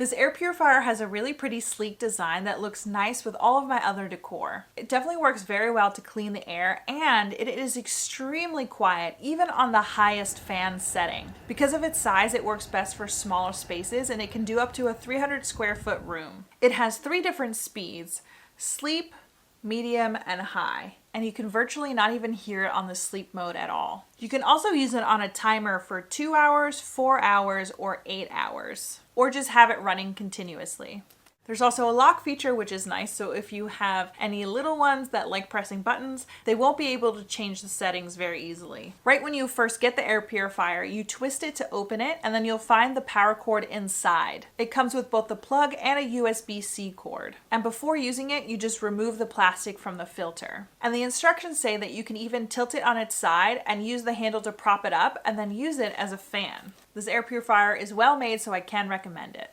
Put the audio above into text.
This air purifier has a really pretty sleek design that looks nice with all of my other decor. It definitely works very well to clean the air, and it is extremely quiet even on the highest fan setting. Because of its size, it works best for smaller spaces, and it can do up to a 300 square foot room. It has 3 different speeds: sleep, medium, and high. And you can virtually not even hear it on the sleep mode at all. You can also use it on a timer for 2 hours, 4 hours, or 8 hours, or just have it running continuously. There's also a lock feature, which is nice, so if you have any little ones that like pressing buttons, they won't be able to change the settings very easily. Right when you first get the air purifier, you twist it to open it, and then you'll find the power cord inside. It comes with both the plug and a USB-C cord. And before using it, you just remove the plastic from the filter. And the instructions say that you can even tilt it on its side and use the handle to prop it up and then use it as a fan. This air purifier is well made, so I can recommend it.